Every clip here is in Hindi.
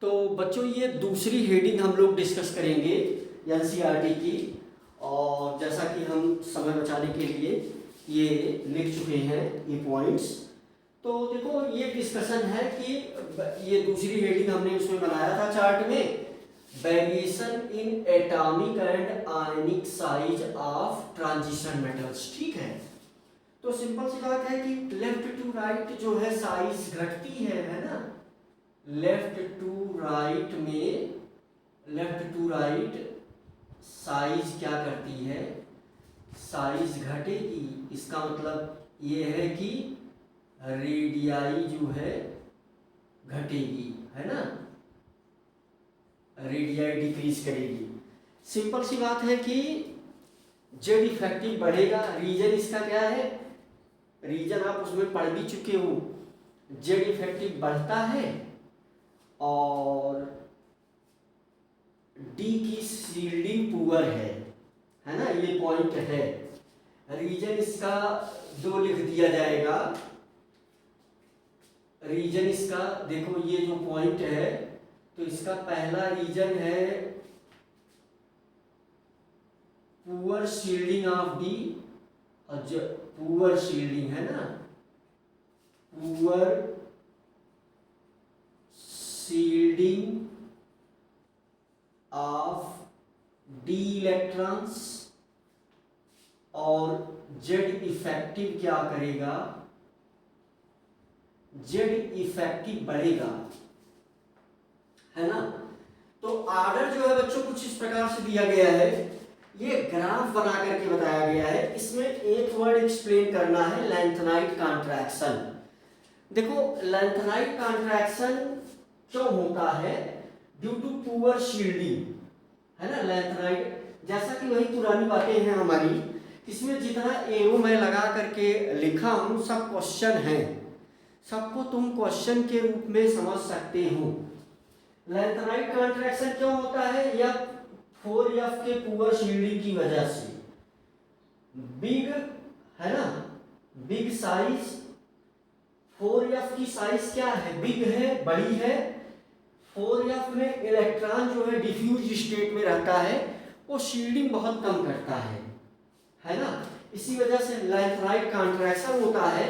तो बच्चों ये दूसरी हेडिंग हम लोग डिस्कस करेंगे एनसीईआरटी की। और जैसा कि हम समय बचाने के लिए ये लिख चुके हैं ये पॉइंट्स, तो देखो ये डिस्कशन है कि ये दूसरी हेडिंग हमने उसमें बनाया था चार्ट में, variation in atomic and ionic size of transition metals. ठीक है, तो सिंपल सी बात है कि लेफ्ट टू राइट जो है साइज घटती है ना। लेफ्ट टू राइट में लेफ्ट टू राइट साइज क्या करती है, साइज घटेगी। इसका मतलब ये है कि रेडियाई जो है घटेगी, है ना, रेडियाई डिक्रीज करेगी। सिंपल सी बात है कि जेड इफेक्टिव बढ़ेगा। रीजन इसका क्या है, रीजन आप उसमें पढ़ भी चुके हो। जेड इफेक्टिव बढ़ता है और डी की शील्डिंग पुअर है ना, ये पॉइंट है। रीजन इसका दो लिख दिया जाएगा। रीजन इसका देखो ये जो पॉइंट है, तो इसका पहला रीजन है पुअर शील्डिंग ऑफ डी, और जो पुअर शील्डिंग है ना, poor shielding of D electrons. और जेड इफेक्टिव क्या करेगा, जेड इफेक्टिव बढ़ेगा, है ना। तो आर्डर जो है बच्चों कुछ इस प्रकार से दिया गया है, ये ग्राफ बना करके बताया गया है। इसमें एक वर्ड एक्सप्लेन करना है, लेंथनाइट कॉन्ट्रैक्शन। देखो लेंथनाइट कॉन्ट्रैक्शन क्यों होता है, ड्यू टू पुअर शील्डिंग, है ना। लेंथनाइट जैसा कि वही पुरानी बातें हैं हमारी, इसमें जितना एरो मैं लगा करके लिखा हूं सब क्वेश्चन है, सबको तुम क्वेश्चन के रूप में समझ सकते हो। लेंथनाइट कॉन्ट्रैक्शन क्यों होता है, या 4F के पुअर शील्डिंग की वजह से। बिग, है ना, बिग साइज, 4F की साइज क्या है, बिग है, बड़ी है। 4F में इलेक्ट्रॉन जो है डिफ्यूज स्टेट में रहता है, वो शील्डिंग बहुत कम करता है ना। इसी वजह से लेंथनाइट कॉन्ट्रैक्शन होता है।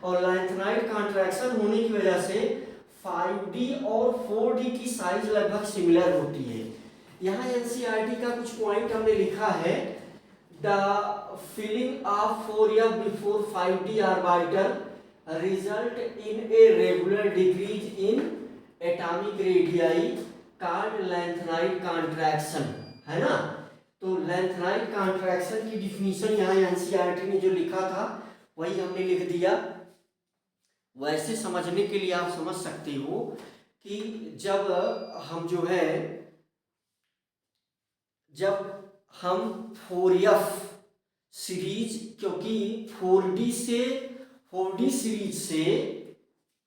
और लेंथनाइट कॉन्ट्रैक्शन होने की वजह से 5D और 4D की साइज लगभग सिमिलर होती है। यहाँ एनसीईआरटी का कुछ पॉइंट हमने लिखा है, the filling of 4F before 5D orbital result in a regular decrease in atomic radii called lanthanide contraction, है ना। तो लेंथनाइट कॉन्ट्रैक्शन की डिफिनीशन यहाँ एनसीईआरटी ने जो लिखा था वही हमने लिख दिया। वैसे समझने के लिए आप समझ सकते हो कि जब हम जो है, जब हम 4F सीरीज, क्योंकि 4D सीरीज से,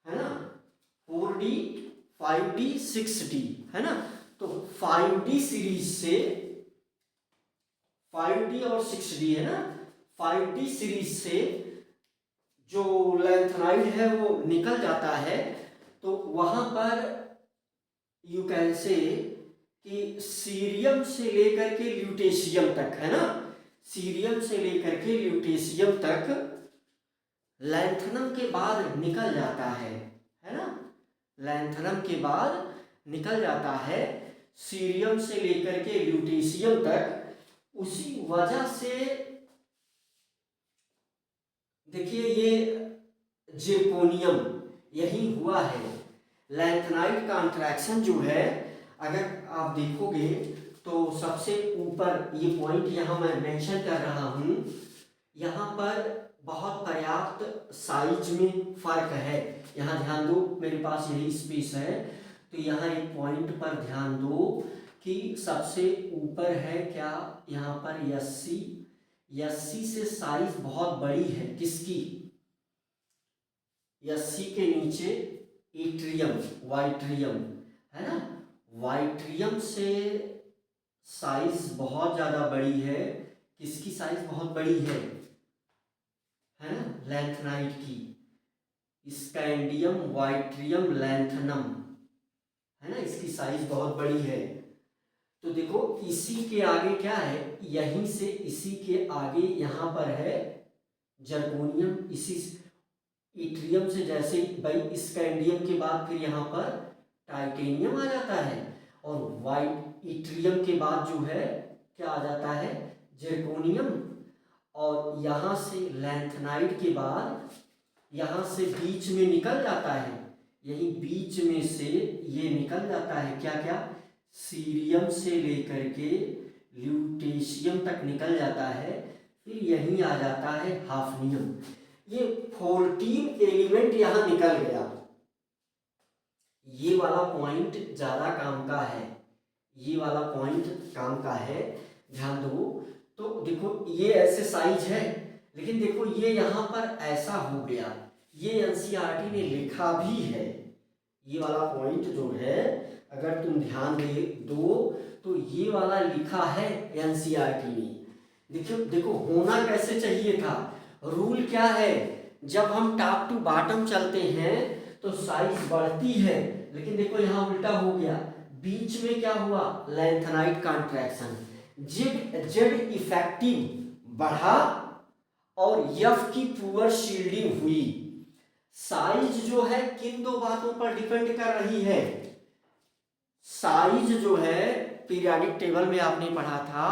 है ना, 4D 5D 6D, है ना, तो 5D सीरीज से 5D और 6D, है ना, 5D सीरीज से जो लेंथनाइट है वो निकल जाता है। तो वहां पर यू कैन से कि सीरियम से लेकर के ल्यूटेशियम तक, है ना, सीरियम से लेकर के ल्यूटेशियम तक लैंथनम के बाद निकल जाता है ना, लैंथनम के बाद निकल जाता है सीरियम से लेकर के ल्यूटेशियम तक। उसी वजह से देखिए ये जेपोनियम यही हुआ है। लैंथनाइट कॉन्ट्रैक्शन जो है, अगर आप देखोगे तो सबसे ऊपर ये पॉइंट यहाँ मैं मेंशन कर रहा हूँ, यहाँ पर बहुत पर्याप्त साइज में फर्क है। यहाँ ध्यान दो, मेरे पास यही स्पेस है, तो यहाँ एक पॉइंट पर ध्यान दो कि सबसे ऊपर है क्या, यहाँ पर एससी से साइज बहुत बड़ी है किसकी, एससी के नीचे इट्रियम, वाइट्रियम, है ना, वाइट्रियम से साइज बहुत ज़्यादा बड़ी है। किसकी साइज बहुत बड़ी है ना, लैंथनाइट की, स्कैंडियम वाइट्रियम लैंथनम, है ना, इसकी साइज बहुत बड़ी है। तो देखो इसी के आगे क्या है, यहीं से इसी के आगे यहाँ पर है जर्कोनियम, इसी इट्रियम से जैसे भाई स्कैंडियम के बाद फिर यहाँ पर टाइटेनियम आ जाता है, और वाइट इट्रियम के बाद जो है क्या आ जाता है, जर्कोनियम, और यहाँ से लैंथनाइड के बाद यहाँ से बीच में निकल जाता है, यही बीच में से ये निकल जाता है क्या क्या, सीरियम से लेकर के ल्यूटेशियम तक निकल जाता है, फिर यहीं आ जाता है हाफनियम। ये 14 एलिमेंट यहाँ निकल गया। ये वाला पॉइंट ज़्यादा काम का है, ये वाला पॉइंट काम का है, ध्यान दो। तो देखो ये ऐसे साइज है, लेकिन देखो ये यहाँ पर ऐसा हो गया, ये एनसीईआरटी ने लिखा भी है, ये वाला पॉइंट जो है अगर तुम ध्यान दे दो तो ये वाला लिखा है एनसीईआरटी ने। देखो देखो होना कैसे चाहिए था, रूल क्या है, जब हम टॉप टू बॉटम चलते हैं तो साइज बढ़ती है, लेकिन देखो यहाँ उल्टा हो गया, बीच में क्या हुआ, लैंथनाइड कॉन्ट्रैक्शन, जेड इफेक्टिव बढ़ा और एफ की पुअर शील्डिंग हुई। साइज जो है किन दो बातों पर डिपेंड कर रही है, साइज जो है पीरियोडिक टेबल में आपने पढ़ा था,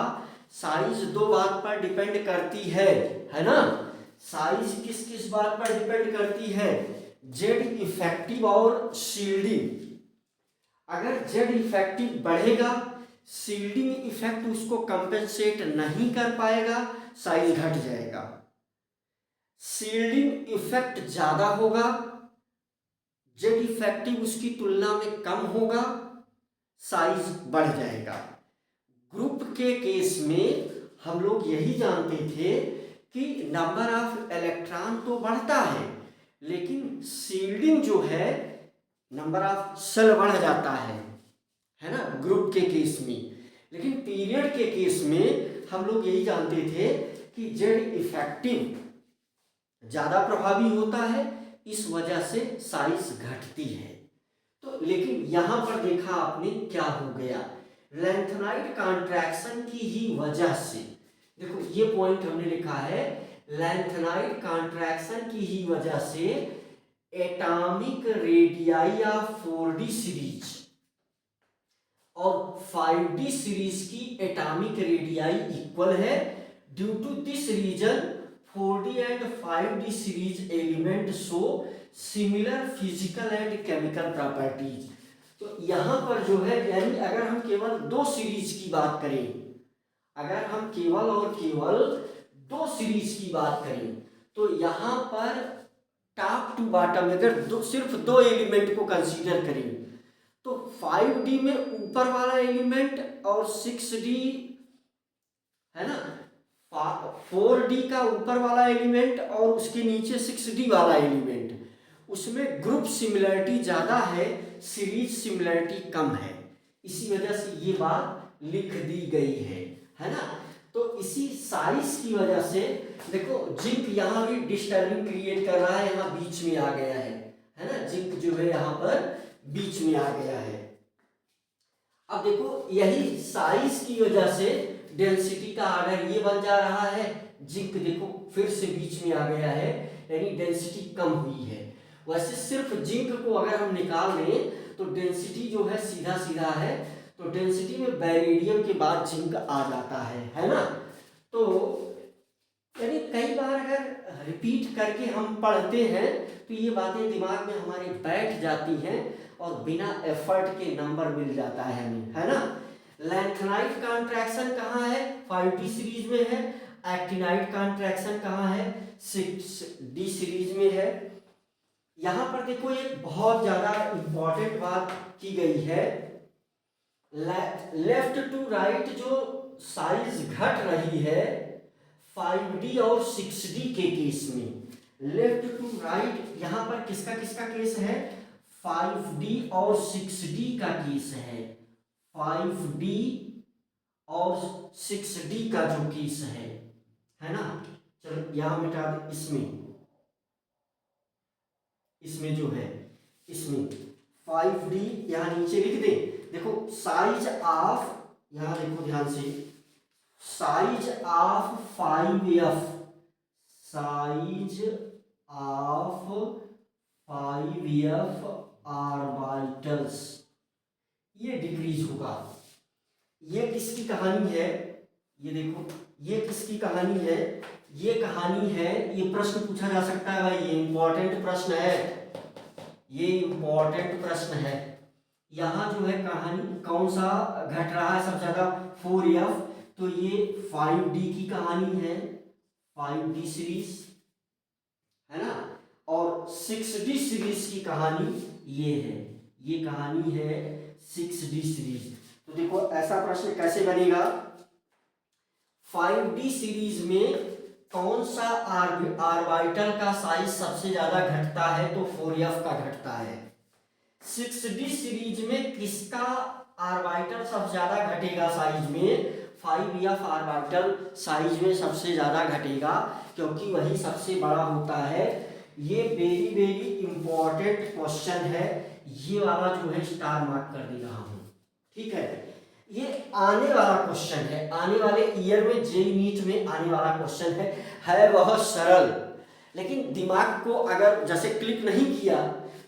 साइज दो बात पर डिपेंड करती है ना, साइज किस किस बात पर डिपेंड करती है, जेड इफेक्टिव और शील्डिंग। अगर जेड इफेक्टिव बढ़ेगा, शील्डिंग इफेक्ट उसको कंपेंसेट नहीं कर पाएगा, साइज घट जाएगा। शील्डिंग इफेक्ट ज्यादा होगा, जेड इफेक्टिव उसकी तुलना में कम होगा, साइज बढ़ जाएगा। ग्रुप के केस में हम लोग यही जानते थे कि नंबर ऑफ इलेक्ट्रॉन तो बढ़ता है, लेकिन शील्डिंग जो है नंबर ऑफ सेल बढ़ जाता है ना, ग्रुप के केस में। लेकिन पीरियड के केस में हम लोग यही जानते थे कि जेड इफेक्टिव ज्यादा प्रभावी होता है, इस वजह से साइज घटती है। तो लेकिन यहां पर देखा आपने क्या हो गया, लैंथनाइड कॉन्ट्रैक्शन की ही वजह से, देखो ये पॉइंट हमने लिखा है, लैंथनाइड कॉन्ट्रैक्शन की ही वजह से atomic radii of 4D series और 5D सीरीज की एटॉमिक रेडियाई इक्वल है। Due to this reason 4D and 5D series element show similar physical and chemical properties. तो यहां पर जो है, यानी अगर हम केवल दो सीरीज की बात करें, अगर हम केवल और केवल दो सीरीज की बात करें, तो यहां पर टॉप टू बॉटम अगर सिर्फ दो एलिमेंट को कंसीडर करें तो 5D में ऊपर वाला एलिमेंट और 6D है ना, 4D का ऊपर वाला एलिमेंट और उसके नीचे 6D वाला एलिमेंट, उसमें ग्रुप सिमिलरिटी ज्यादा है, सीरीज सिमिलरिटी कम है, इसी वजह से ये बात लिख दी गई है ना। तो इसी साइज की वजह से देखो जिंक यहाँ भी डिस्टर्बिंग क्रिएट कर रहा है, यहाँ बीच में आ गया है ना, जिंक जो है यहाँ पर बीच में आ गया है। अब देखो यही साइज की वजह से डेंसिटी का आर्डर ये बन जा रहा है, जिंक देखो फिर से बीच में आ गया है, यानी डेंसिटी कम हुई है। वैसे सिर्फ जिंक को अगर हम निकाल लें तो डेंसिटी जो है सीधा सीधा है, तो डेंसिटी में बैरिडियम के बाद जिंक आ जाता है ना। तो यानी कई बार अगर रिपीट करके हम पढ़ते हैं तो ये बातें दिमाग में हमारे बैठ जाती हैं और बिना एफर्ट के नंबर मिल जाता है हमें, है ना। लैंथनाइड कॉन्ट्रैक्शन कहाँ है, 5D सीरीज में है। एक्टिनाइड कॉन्ट्रैक्शन कहाँ है, 6D सीरीज में है। यहां पर देखो एक बहुत ज्यादा इंपॉर्टेंट बात की गई है, लेफ्ट टू राइट जो साइज घट रही है 5D और 6D के केस में, लेफ्ट टू राइट यहां पर किसका किसका केस है, 5D और 6D का केस है, 5D और 6D का जो केस है ना। चलो यहां मिटा दे, इसमें जो है इसमें 5d यहाँ नीचे लिख दें। देखो साइज ऑफ, यहाँ देखो ध्यान से, size of 5f, size of 5f orbitals ये डिक्रीज होगा। ये किसकी कहानी है, ये देखो ये किसकी कहानी है, ये कहानी है, ये प्रश्न पूछा जा सकता है भाई, ये इंपॉर्टेंट प्रश्न है, ये इंपॉर्टेंट प्रश्न है। यहाँ जो है कहानी कौन सा घट रहा है सबसे ज्यादा, 4f, तो ये 5d की कहानी है, 5d सीरीज है ना, और 6d सीरीज की कहानी ये है, ये कहानी है 6d सीरीज। तो देखो ऐसा प्रश्न कैसे बनेगा, 5d सीरीज में कौन सा ऑर्बिटल का साइज सबसे ज्यादा घटता है, तो 4f का घटता है। 6d सीरीज में किसका ऑर्बिटल सबसे ज्यादा घटेगा साइज में, 5f ऑर्बिटल साइज में सबसे ज्यादा घटेगा, क्योंकि वही सबसे बड़ा होता है। ये वेरी वेरी इंपॉर्टेंट क्वेश्चन है, ये वाला जो है स्टार मार्क कर दे रहा हूं, ठीक है। ये आने वाला क्वेश्चन है, आने वाले ईयर में जेईई नीट में आने वाला क्वेश्चन है बहुत सरल, लेकिन दिमाग को अगर जैसे क्लिक नहीं किया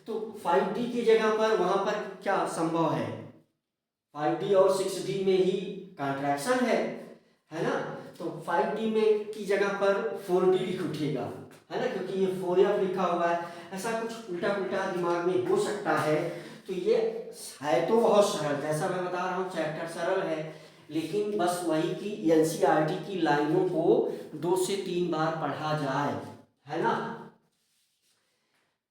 तो 5d की जगह पर वहां पर क्या संभव है, 5d और 6d में ही कॉन्ट्रैक्शन है ना, तो 5d में की जगह पर 4d लिख उठेगा, है ना, क्योंकि ये 4f लिखा हुआ है, ऐसा कुछ उल्टा पुल्टा दिमाग में हो सकता है। तो ये है तो बहुत सरल, जैसा मैं बता रहा हूँ चैप्टर सरल है, लेकिन बस वही कि एनसीईआरटी की लाइनों को 2 से 3 बार पढ़ा जाए, है ना।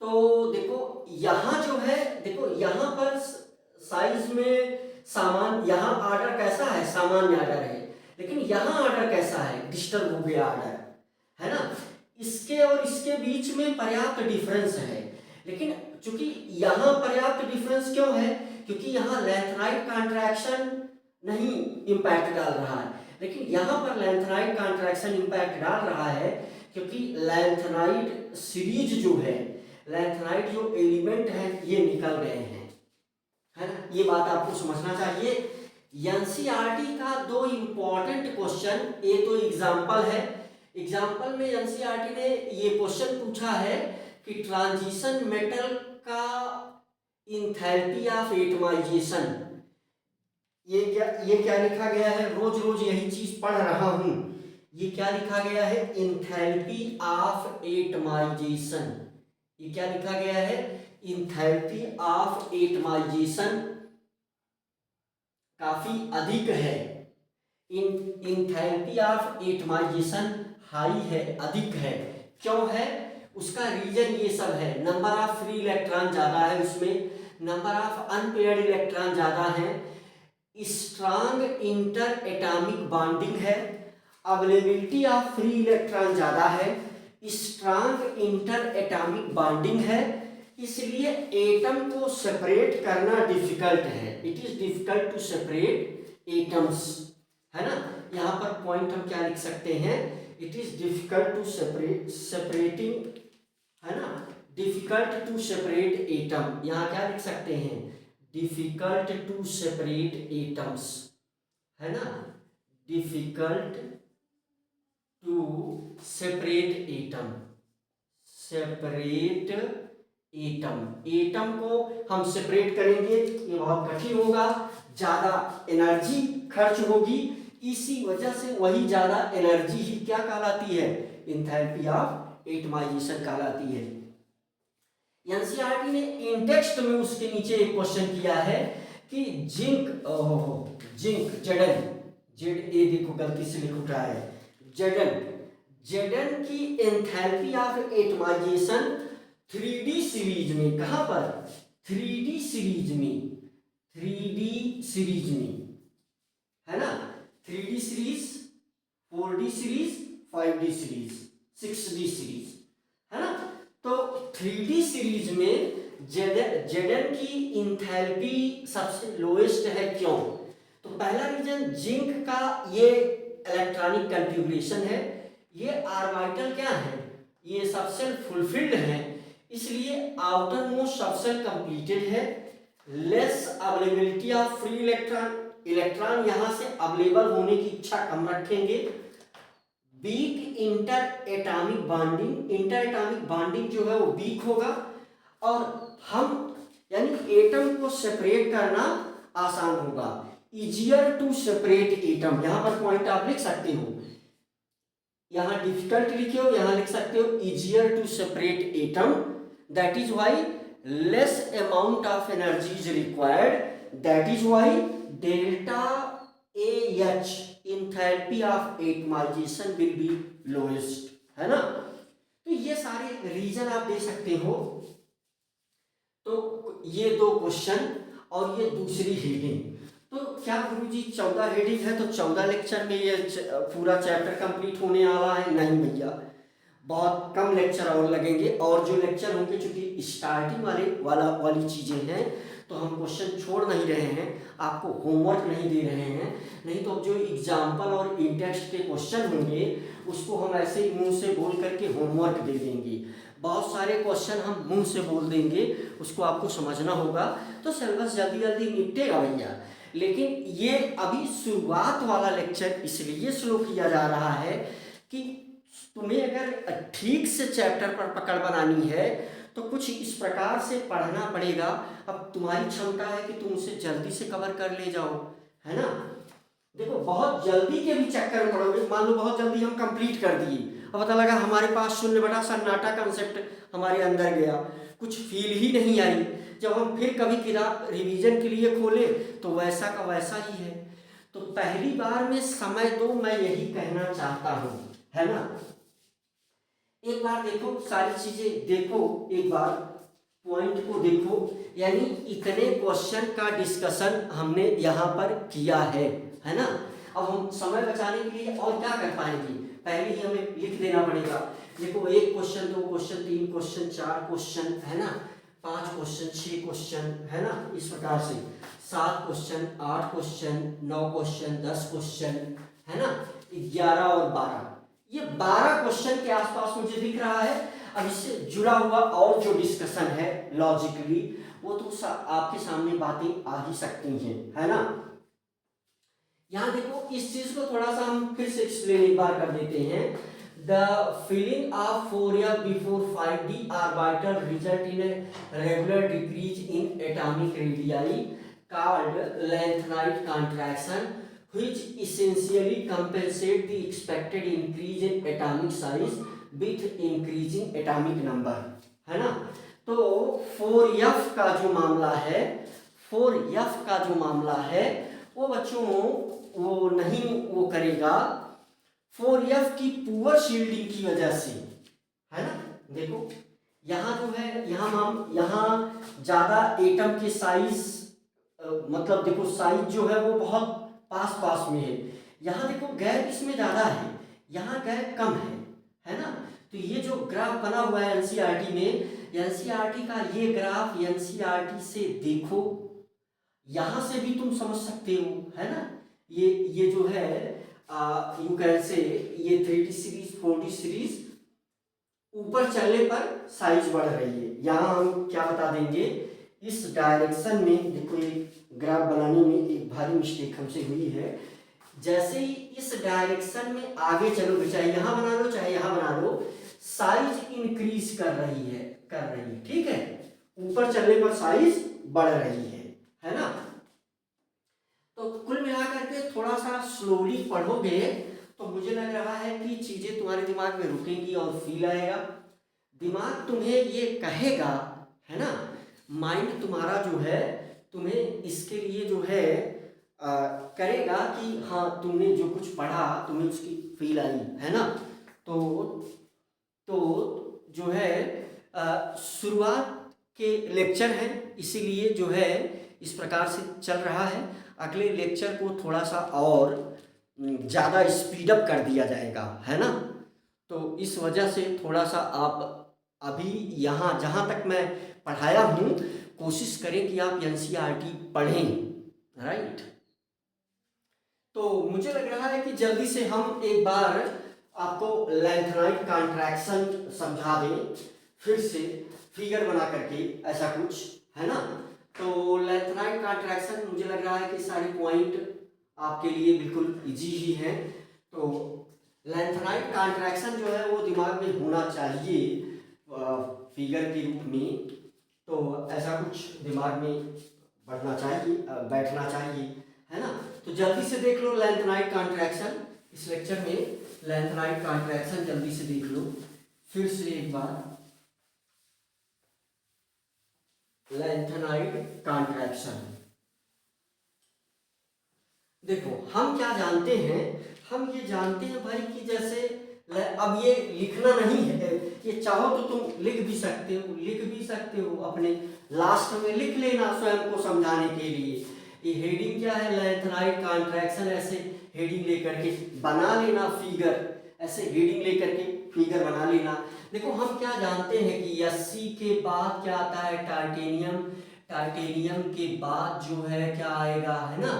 तो देखो यहाँ जो है, देखो यहाँ पर साइज में सामान्य, यहाँ ऑर्डर कैसा है, सामान्य ऑर्डर है, लेकिन यहाँ ऑर्डर कैसा है, डिस्टर्ब हो गया ऑर्डर, है ना। इसके और इसके बीच में पर्याप्त डिफरेंस है, लेकिन चूंकि यहाँ पर्याप्त डिफरेंस क्यों है, क्योंकि यहाँ लेंथराइट कॉन्ट्रैक्शन नहीं इंपैक्ट डाल रहा है, लेकिन यहाँ पर लेंथराइट कॉन्ट्रैक्शन इंपैक्ट डाल रहा है, क्योंकि लेंथनाइट सीरीज जो है, लेंथनाइट जो एलिमेंट है ये निकल गए हैं, है ना, ये बात आपको समझना चाहिए। एनसीईआरटी का 2 इंपॉर्टेंट क्वेश्चन, ये तो एग्जाम्पल है, एग्जाम्पल में एनसीईआरटी ने ये क्वेश्चन पूछा है कि ट्रांजिशन मेटल का इंथैल्पी ऑफ एटमाइजेशन, ये क्या लिखा गया है, रोज रोज यही चीज पढ़ रहा हूं, ये क्या लिखा गया है, इंथैल्पी ऑफ एटमाइजेशन, ये क्या लिखा गया है, इंथैल्पी ऑफ एटमाइजेशन काफी अधिक है, इंथैल्पी ऑफ एटमाइजेशन हाई है, अधिक है, क्यों है, उसका रीजन ये सब है, नंबर ऑफ फ्री इलेक्ट्रॉन ज्यादा है उसमें, नंबर ऑफ अनपेयर्ड इलेक्ट्रॉन ज्यादा है, स्ट्रांग इंटर एटॉमिक बॉन्डिंग है, अवेलेबिलिटी ऑफ फ्री इलेक्ट्रॉन ज्यादा है, स्ट्रांग इंटर एटॉमिक बॉन्डिंग है, इसलिए एटम को सेपरेट करना डिफिकल्ट है, it is difficult to separate atoms, है ना। यहाँ पर पॉइंट हम क्या लिख सकते हैं, it is difficult to separating, है ना, डिफिकल्ट टू सेपरेट एटम, यहाँ क्या लिख सकते हैं, डिफिकल्ट टू सेपरेट एटम्स, है ना, difficult to separate atom, separate atom, atom को हम सेपरेट करेंगे ये बहुत कठिन होगा, ज्यादा एनर्जी खर्च होगी, इसी वजह से वही ज्यादा एनर्जी ही क्या कहलाती है, इंथैल्पी ऑफ एटमाइजेशन कहलाती है। एनसीईआरटी ने इंटेक्स्ट में उसके नीचे एक क्वेश्चन किया है कि जिंक जेडन, जेड ए देखो गलती से लिख उठा है, जेडन की enthalpy of atomization 3D series में, कहां पर, 3D सीरीज में, 3D सीरीज में, है ना, 3D series, 4D series, 5D series, 6D series, है ना। तो 3D सीरीज में जेडन की इंथैल्पी सबसे लोएस्ट है, क्यों, तो पहला रीजन जिंक का ये इलेक्ट्रॉनिक कॉन्फ़िगरेशन है, ये ऑर्बिटल क्या है, ये सबसेल फुलफिल्ड है, इसलिए आउटर मोस्ट सबसेल कंप्लीटेड है, less availability of free electron, electron यहां से अवेलेबल होने की इच्छा कम रखेंगे। Weak inter atomic bonding, inter atomic bonding जो है वो वीक होगा, और हम यानी एटम को सेपरेट करना आसान होगा। इजियर टू सेपरेट एटम, यहां पर पॉइंट आप लिख सकते हो, यहां डिफिकल्ट लिखे हो, यहां लिख सकते हो easier to separate atom, that is why less amount of energy is required, that is why delta A H enthalpy of atomisation will be lowest, है ना। तो ये सारे रीजन आप दे सकते हो। तो ये दो क्वेश्चन और ये दूसरी हेडिंग। तो क्या गुरुजी 14 हेडिंग है तो 14 लेक्चर में ये पूरा चैप्टर कंप्लीट होने वाला है? नहीं भैया, बहुत कम लेक्चर और लगेंगे, और जो लेक्चर होंगे चूंकि स्टार्टिंग वाली चीजें हैं तो हम क्वेश्चन छोड़ नहीं रहे हैं, आपको होमवर्क नहीं दे रहे हैं। नहीं तो जो एग्जाम्पल और इंटेक्स्ट के क्वेश्चन होंगे उसको हम ऐसे ही मुंह से बोल करके होमवर्क दे देंगे। बहुत सारे क्वेश्चन हम मुंह से बोल देंगे, उसको आपको समझना होगा, तो सिलेबस जल्दी जल्दी निपटेगा भैया। लेकिन ये अभी शुरुआत वाला लेक्चर इसलिए स्लो किया जा रहा है कि तुम्हें अगर ठीक से चैप्टर पर पकड़ बनानी है तो कुछ इस प्रकार से पढ़ना पड़ेगा। अब तुम्हारी क्षमता है कि तुम उसे जल्दी से कवर कर ले जाओ, है ना। देखो बहुत जल्दी के भी चक्कर में पड़ोगे, मान लो बहुत जल्दी हम कंप्लीट कर दिए, अब पता लगा हमारे पास शून्य बटा सन्नाटा कंसेप्ट हमारे अंदर गया, कुछ फील ही नहीं आई। जब हम फिर कभी किताब रिवीजन के लिए खोले तो वैसा का वैसा ही है। तो पहली बार में समय दो, मैं यही कहना चाहता हूं, है ना। एक बार देखो सारी चीजें देखो, एक बार पॉइंट को देखो, यानी इतने क्वेश्चन का डिस्कशन हमने यहाँ पर किया है ना। अब हम समय बचाने के लिए और क्या कर पाएंगे, पहले ही हमें लिख देना पड़ेगा। देखो 1 क्वेश्चन, 2 क्वेश्चन, 3 क्वेश्चन, 4 क्वेश्चन, है ना, 5 क्वेश्चन, 6 क्वेश्चन, है ना, इस प्रकार से 7 क्वेश्चन, 8 क्वेश्चन, 9 क्वेश्चन, 10 क्वेश्चन, है ना, 11 और 12, ये 12 क्वेश्चन के आसपास मुझे दिख रहा है। अब इससे जुड़ा हुआ और जो डिस्कशन है लॉजिकली, वो तो आपके सामने बातें आ ही सकती हैं, है ना। यहां देखो इस चीज को थोड़ा सा हम फिर से एक्सप्लेन एक बार कर देते हैं। The filling of 4f before 5d orbital result in a regular decrease in atomic radii called lengthenite contraction, which essentially compensate the expected increase in atomic size with increasing atomic number, है ना। तो 4f का जो मामला है, 4f का जो मामला है वो बच्चों वो नहीं वो करेगा 4f की पुअर शील्डिंग की वजह से, है ना। देखो यहाँ जो है, यहाँ ज्यादा एटम के साइज, मतलब देखो साइज जो है वो बहुत पास पास में है। यहाँ देखो गैप इसमें ज्यादा है, यहाँ गैप कम है ना। तो ये जो ग्राफ बना हुआ है एनसीईआरटी में, एनसीईआरटी का ये ग्राफ एनसीईआरटी से देखो, यहां से भी तुम समझ सकते हो, है ना। ये जो है यू कैन से ये 3D सीरीज 4D सीरीज ऊपर चलने पर साइज बढ़ रही है। यहाँ हम क्या बता देंगे, इस डायरेक्शन में देखो, एक ग्राफ बनाने में एक भारी मिस्टेक हमसे हुई है। जैसे ही इस डायरेक्शन में आगे चलोगे, चाहे यहाँ बना लो चाहे यहाँ बना लो, साइज इंक्रीज कर रही है, ठीक है, ऊपर चलने पर साइज बढ़ रही है ना। तो कुल मिलाकर के थोड़ा सा स्लोली पढ़ोगे तो मुझे लग रहा है कि चीजें तुम्हारे दिमाग में रुकेंगी और फील आएगा। दिमाग तुम्हें ये कहेगा, है ना, माइंड तुम्हारा जो है तुम्हें इसके लिए जो है करेगा कि हाँ तुमने जो कुछ पढ़ा तुम्हें उसकी फील आई, है ना। तो जो है शुरुआत के लेक्चर हैं, इसीलिए जो है इस प्रकार से चल रहा है। अगले लेक्चर को थोड़ा सा और ज़्यादा स्पीडअप कर दिया जाएगा, है ना। तो इस वजह से थोड़ा सा आप अभी यहाँ जहाँ तक मैं पढ़ाया हूँ कोशिश करें कि आप एनसीईआरटी पढ़ें, राइट। तो मुझे लग रहा है कि जल्दी से हम एक बार आपको लैंथेनाइट कॉन्ट्रैक्शन समझा दें, फिर से फिगर बना करके ऐसा कुछ, है ना। तो अट्रैक्शन, मुझे लग रहा है कि सारे पॉइंट आपके लिए बिल्कुल इजी ही हैं। तो लेंथेनाइट का अट्रैक्शन जो है वो दिमाग में होना चाहिए फिगर के रूप में। तो ऐसा कुछ दिमाग में बढ़ना चाहिए, बैठना चाहिए, है ना। तो जल्दी से देख लो लेंथेनाइट का अट्रैक्शन, इस लेक्चर में लेंथेनाइट का अट्रैक्शन जल्दी से देख लो फिर से एक बार। लेंथेनाइट का अट्रैक्शन देखो, हम क्या जानते हैं, हम ये जानते हैं भाई कि जैसे अब ये लिखना नहीं है, ये चाहो तो तुम लिख भी सकते हो अपने लास्ट में लिख लेना स्वयं को समझाने के लिए। ये हेडिंग क्या है, लेंथेनाइट का अट्रैक्शन, ऐसे हेडिंग लेकर के बना लेना फिगर, ऐसे हेडिंग लेकर के फिगर बना लेना। देखो हम क्या जानते हैं कि Sc के बाद क्या आता है, टाइटेनियम। टाइटेनियम के बाद जो है क्या आएगा, है ना,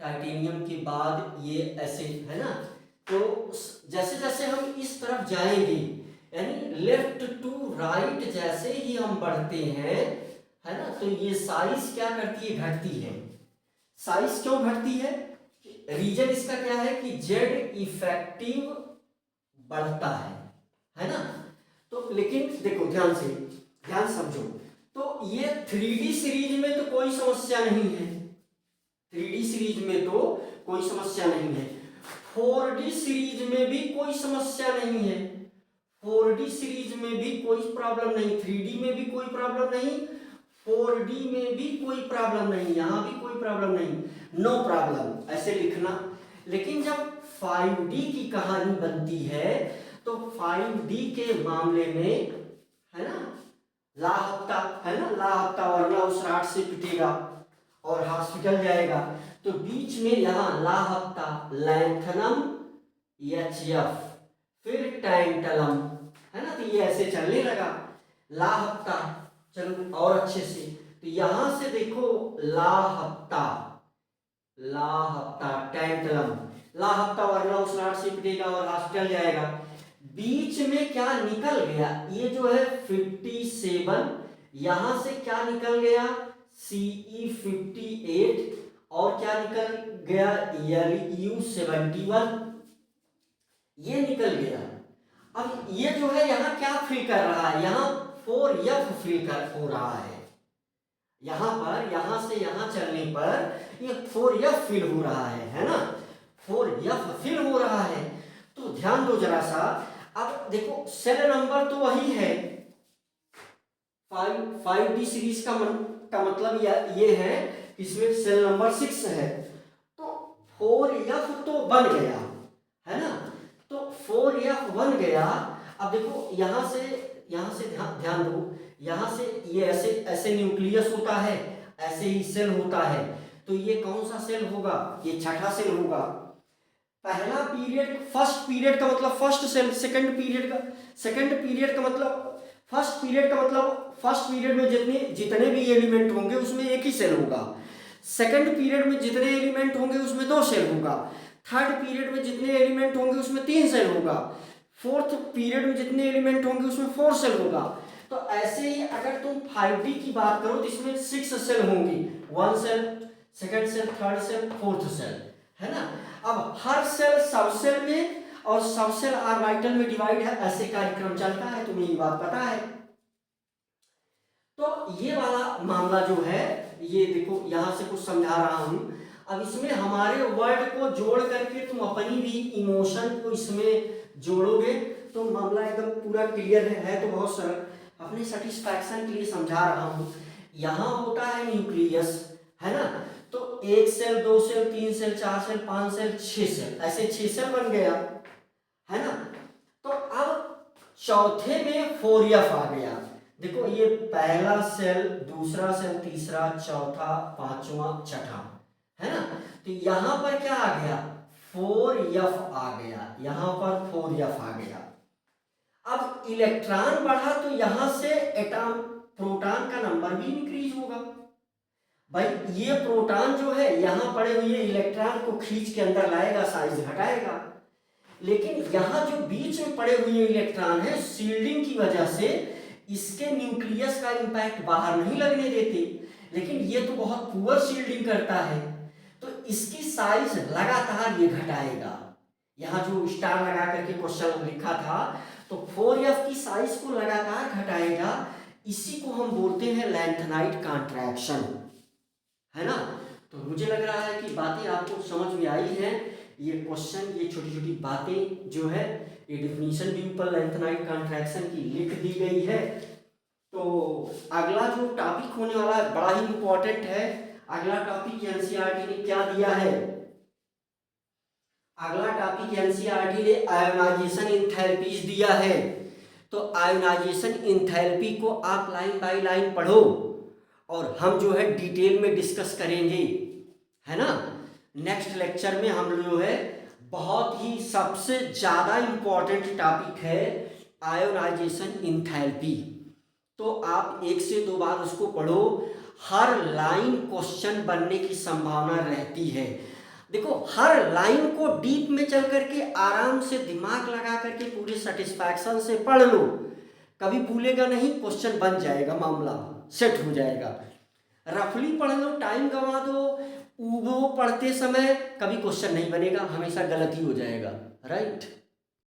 टाइटेनियम के बाद ये ऐसे, है ना। तो जैसे जैसे हम इस तरफ जाएंगे, यानी लेफ्ट टू राइट जैसे ही हम बढ़ते हैं, है ना, तो ये साइज क्या करती है, घटती है। साइज क्यों घटती है, रीजन इसका क्या है कि जेड इफेक्टिव बढ़ता है ना। तो लेकिन देखो ध्यान समझो, तो ये 3D सीरीज में तो कोई समस्या नहीं है, 3D सीरीज में तो कोई समस्या नहीं है, 4D सीरीज में भी कोई समस्या नहीं है, 4D सीरीज में भी कोई प्रॉब्लम नहीं, 3D में भी कोई प्रॉब्लम नहीं, 4D में भी कोई प्रॉब्लम नहीं, यहां भी कोई प्रॉब्लम नहीं, नो प्रॉब्लम ऐसे लिखना। लेकिन जब 5D की कहानी बनती है तो 5D के मामले में, है ना, लापता, है ना, लापता वरना उस राट से पिटेगा और हॉस्पिटल जाएगा। तो बीच में यहाँ लापता, लैंथनम, HF, फिर टैंटलम, है ना, तो ये ऐसे चलने लगा लापता। चलो और अच्छे से, तो यहां से देखो लापता, टैंटलम, लापता वरना उस राट से पिटेगा और हॉस्पिटल जाएगा। बीच में क्या निकल गया, ये जो है 57, यहां से क्या निकल गया, CE58, और क्या निकल गया, LU71, ये निकल गया। अब ये जो है यहाँ क्या फिल कर रहा है, यहाँ 4F फिल कर हो रहा है, यहाँ पर, यहाँ से यहाँ चलने पर ये 4F फिल हो रहा है ना, 4F फिल हो रहा है। तो ध्यान दो जरा सा, अब देखो सेल नंबर तो वही है, 5D सीरीज का मतलब ये है, इसमें सेल नंबर 6 है, तो 4F तो बन गया, है ना, तो 4F बन गया। अब देखो यहाँ से ध्यान दो, यहाँ से ये ऐसे न्यूक्लियस होता है, ऐसे ही सेल होता है, तो ये कौन सा सेल होगा, ये छठा सेल होगा। पहला पीरियड, फर्स्ट पीरियड का मतलब फर्स्ट सेल, सेकंड पीरियड का मतलब फर्स्ट पीरियड में जितने भी एलिमेंट होंगे उसमें एक ही सेल होगा, सेकंड पीरियड में जितने एलिमेंट होंगे उसमें 2 सेल होगा, थर्ड पीरियड में जितने एलिमेंट होंगे उसमें 3 सेल होगा, फोर्थ पीरियड में जितने एलिमेंट होंगे उसमें 4 सेल होगा। तो ऐसे ही अगर तुम 5D की बात करो तो इसमें 6 सेल होंगी, 1 shell, second shell, third shell, fourth shell, है ना। अब हर सेल सब सेल में और सब सेल ऑर्बिटल में डिवाइड है, ऐसे कार्यक्रम चलता है, तुम्हें ये बात पता है। तो ये वाला मामला जो है, ये देखो यहां से कुछ समझा रहा हूं। अब इसमें हमारे वर्ड को जोड़ करके तुम अपनी भी इमोशन को इसमें जोड़ोगे तो मामला एकदम पूरा क्लियर है। तो बहुत सरल, अपने सेटिस्फैक्शन के लिए समझा रहा हूं। यहाँ होता है न्यूक्लियस, है ना, तो 1 shell, 2 shell, 3 shell, 4 shell, 5 shell, 6 shell, ऐसे 6 सेल बन गया, है ना। तो अब चौथे में 4F आ गया। देखो ये पहला सेल, दूसरा सेल, तीसरा, चौथा, पांचवा, छठा, है ना। तो यहां पर क्या आ गया, 4F आ गया, यहां पर 4F आ गया। अब इलेक्ट्रॉन बढ़ा तो यहां से एटॉम, प्रोटॉन का नंबर भी इंक्रीज होगा। भाई ये प्रोटॉन जो है यहां पड़े हुए इलेक्ट्रॉन को खींच के अंदर लाएगा, साइज घटाएगा। लेकिन यहां जो बीच में पड़े हुए इलेक्ट्रॉन है, शील्डिंग की वजह से इसके न्यूक्लियस का इंपैक्ट बाहर नहीं लगने देते, लेकिन ये तो बहुत पुअर शील्डिंग करता है, तो इसकी साइज लगातार ये घटाएगा। यहाँ जो स्टार लगा करके क्वेश्चन लिखा था, तो 4F की साइज को लगातार घटाएगा, इसी को हम बोलते हैं लेंथेनाइट कॉन्ट्रैक्शन, है ना। तो मुझे लग रहा है कि बातें आपको समझ में आई हैं। ये क्वेश्चन, ये छोटी छोटी बातें जो है, ये डिफिनीशन भी ऊपर लेंथेनाइट कॉन्ट्रैक्शन की लिख दी गई है। तो अगला जो टॉपिक होने वाला है बड़ा ही इंपॉर्टेंट है। अगला टॉपिक एनसीईआरटी ने क्या दिया है? अगला टॉपिक एनसीईआरटी ने आयोनाइजेशन एंथैल्पीज दिया है। तो आयोनाइजेशन एंथैल्पी को आप लाइन बाय लाइन पढ़ो और हम जो है डिटेल में डिस्कस करेंगे, है ना। नेक्स्ट लेक्चर में हम जो है बहुत ही सबसे ज़्यादा इम्पॉर्टेंट टॉपिक है आयोनाइजेशन एंथैल्पी। तो आप 1 से 2 बार उसको पढ़ो, हर लाइन क्वेश्चन बनने की संभावना रहती है। देखो, हर लाइन को डीप में चल करके आराम से दिमाग लगा करके पूरे सेटिस्फैक्शन से पढ़ लो, कभी भूलेगा नहीं, क्वेश्चन बन जाएगा, मामला सेट हो जाएगा। रफली पढ़ लो, टाइम गंवा दो, वो पढ़ते समय कभी क्वेश्चन नहीं बनेगा, हमेशा गलती हो जाएगा, राइट।